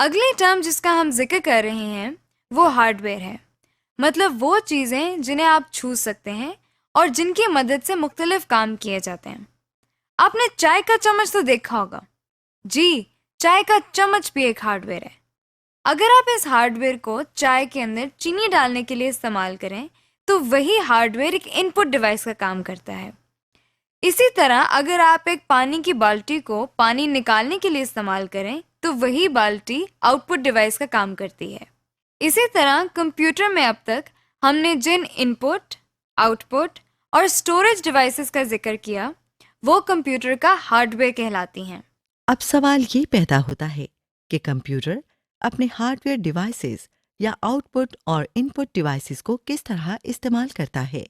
اگلی ٹرم جس کا ہم ذکر کر رہے ہیں وہ ہارڈ ویئر ہے، مطلب وہ چیزیں جنہیں آپ چھو سکتے ہیں اور جن کی مدد سے مختلف کام کیے جاتے ہیں۔ آپ نے چائے کا چمچ تو دیکھا ہوگا، جی چائے کا چمچ بھی ایک ہارڈ ویئر ہے۔ اگر آپ اس ہارڈ ویئر کو چائے کے اندر چینی ڈالنے کے لیے استعمال کریں تو وہی ہارڈ ویئر ایک ان پٹ ڈیوائس کا کام کرتا ہے۔ اسی طرح اگر آپ ایک پانی کی بالٹی کو پانی نکالنے کے لیے استعمال کریں تو وہی بالٹی آؤٹ پٹ ڈیوائس کا کام کرتی ہے۔ اسی طرح کمپیوٹر میں اب تک ہم نے جن ان پٹ، آؤٹ پٹ اور اسٹوریج ڈیوائسز کا ذکر کیا وہ کمپیوٹر کا ہارڈ ویئر کہلاتی ہیں۔ اب سوال یہ پیدا ہوتا ہے کہ کمپیوٹر اپنے ہارڈ ویئر ڈیوائسز یا آؤٹ پٹ اور ان پٹ ڈیوائسز کو کس طرح استعمال کرتا ہے؟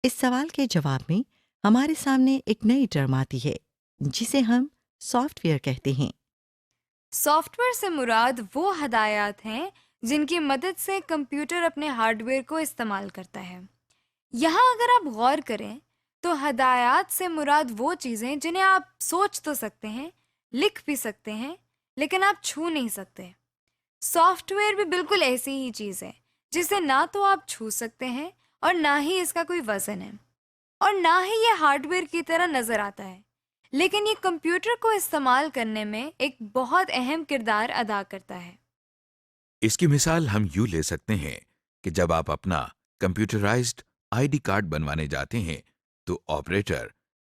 اس سوال کے جواب میں ہمارے سامنے ایک نئی ٹرم آتی ہے جسے ہم سافٹ ویئر کہتے ہیں۔ سافٹ ویئر سے مراد وہ ہدایات ہیں جن کی مدد سے کمپیوٹر اپنے ہارڈ ویئر کو استعمال کرتا ہے۔ یہاں اگر آپ غور کریں تو ہدایات سے مراد وہ چیزیں جنہیں آپ سوچ تو سکتے ہیں، لکھ بھی سکتے ہیں، لیکن آپ چھو نہیں سکتے۔ سافٹ ویئر بھی بالکل ایسی ہی چیز ہے جسے نہ تو آپ چھو سکتے ہیں اور نہ ہی اس کا کوئی وزن ہے، اور نہ ہی یہ ہارڈ ویئر کی طرح نظر آتا ہے، لیکن یہ کمپیوٹر کو استعمال کرنے میں ایک بہت اہم کردار ادا کرتا ہے۔ اس کی مثال ہم یوں لے سکتے ہیں کہ جب آپ اپنا کمپیوٹرائزڈ آئی ڈی کارڈ بنوانے جاتے ہیں تو آپریٹر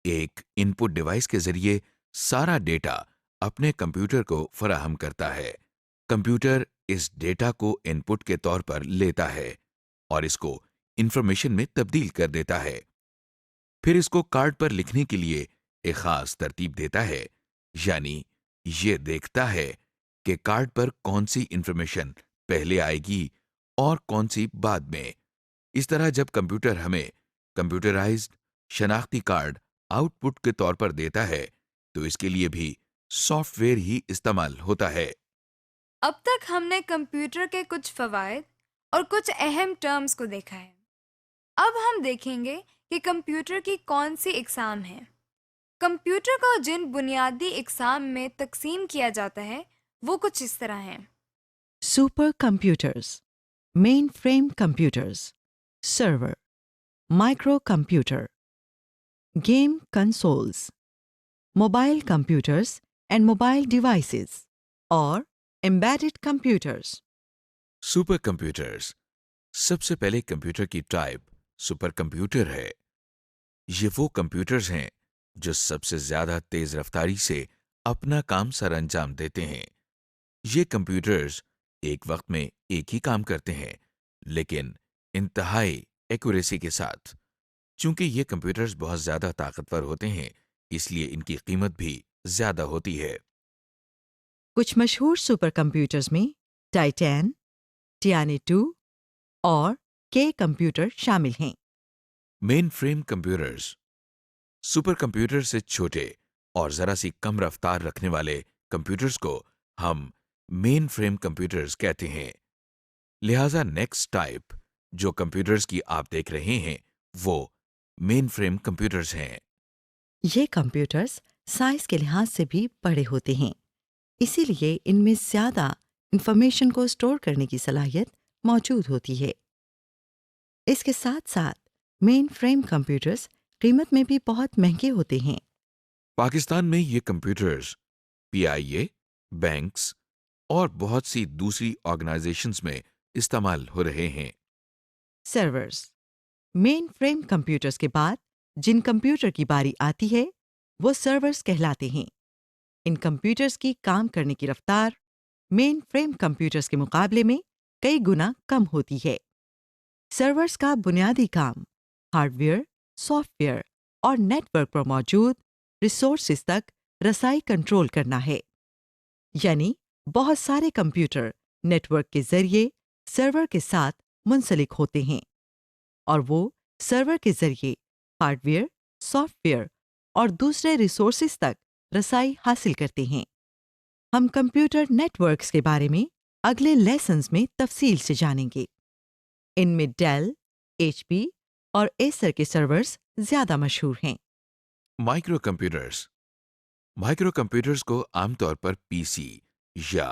ایک ان پٹ ڈیوائس کے ذریعے سارا ڈیٹا اپنے کمپیوٹر کو فراہم کرتا ہے۔ کمپیوٹر اس ڈیٹا کو ان پٹ کے طور پر لیتا ہے اور اس کو انفارمیشن میں تبدیل کر دیتا ہے، پھر اس کو کارڈ پر لکھنے کے لیے ایک خاص ترتیب دیتا ہے، یعنی یہ دیکھتا ہے کہ کارڈ پر کون سی انفارمیشن پہلے آئے گی اور کون سی بعد میں۔ اس طرح جب کمپیوٹر ہمیں کمپیوٹرائزڈ شناختی کارڈ آؤٹ پٹ کے طور پر دیتا ہے تو اس کے لیے بھی سافٹ ویئر ہی استعمال ہوتا ہے۔ اب تک ہم نے کمپیوٹر کے کچھ فوائد اور کچھ اہم ٹرمز کو دیکھا ہے۔ اب ہم دیکھیں گے کہ کمپیوٹر کی کون سی اقسام ہیں۔ کمپیوٹر کو جن بنیادی اقسام میں تقسیم کیا جاتا ہے وہ کچھ اس طرح ہیں۔ Supercomputers, mainframe computers, server, microcomputer, game consoles, mobile computers and mobile devices اور embedded کمپیوٹرز۔ سپر کمپیوٹرز، سب سے پہلے کمپیوٹر کی ٹائپ سپر کمپیوٹر ہے۔ یہ وہ کمپیوٹرز ہیں جو سب سے زیادہ تیز رفتاری سے اپنا کام سر انجام دیتے ہیں۔ یہ کمپیوٹرز ایک وقت میں ایک ہی کام کرتے ہیں لیکن انتہائی ایکوریسی کے ساتھ۔ چونکہ یہ کمپیوٹرز بہت زیادہ طاقتور ہوتے ہیں اس لیے ان کی قیمت بھی زیادہ ہوتی ہے۔ کچھ مشہور سپر کمپیوٹرز میں ٹائٹین، ٹیانی 2 اور کے کمپیوٹر شامل ہیں۔ مین فریم کمپیوٹرز، سپر کمپیوٹر سے چھوٹے اور ذرا سی کم رفتار رکھنے والے کمپیوٹرز کو ہم مین فریم کمپیوٹرز کہتے ہیں۔ لہذا نیکسٹ ٹائپ جو کمپیوٹرز کی آپ دیکھ رہے ہیں وہ مین فریم کمپیوٹرز ہیں۔ یہ کمپیوٹرز سائز کے لحاظ سے بھی بڑے ہوتے ہیں، اسی لیے ان میں زیادہ انفارمیشن کو اسٹور کرنے کی صلاحیت موجود ہوتی ہے۔ اس کے ساتھ ساتھ مین فریم کمپیوٹرز قیمت میں بھی بہت مہنگے ہوتے ہیں۔ پاکستان میں یہ کمپیوٹرز پی آئی اے، بینکس اور بہت سی دوسری آرگنائزیشنز میں استعمال ہو رہے ہیں۔ سرورز، مین فریم کمپیوٹرز کے بعد جن کمپیوٹر کی باری آتی ہے وہ سرورز کہلاتے ہیں۔ ان کمپیوٹرز کی کام کرنے کی رفتار مین فریم کمپیوٹرز کے مقابلے میں کئی گنا کم ہوتی ہے۔ سرورز کا بنیادی کام ہارڈ ویئر، سافٹ ویئر اور نیٹ ورک پر موجود ریسورسز تک رسائی کنٹرول کرنا ہے، یعنی بہت سارے کمپیوٹر نیٹ ورک کے ذریعے سرور کے ساتھ منسلک ہوتے ہیں اور وہ سرور کے ذریعے ہارڈ ویئر، سافٹ ویئر اور دوسرے ریسورسز تک رسائی حاصل کرتے ہیں۔ ہم کمپیوٹر نیٹ ورکس کے بارے میں اگلے لیسنز میں تفصیل سے جانیں گے۔ ان میں ڈیل، ایچ پی اور ایسر کے سرورز زیادہ مشہور ہیں۔ مائکرو کمپیوٹرز، مائکرو کمپیوٹرز کو عام طور پر پی سی یا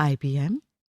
IBM,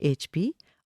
HP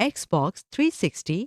Xbox 360,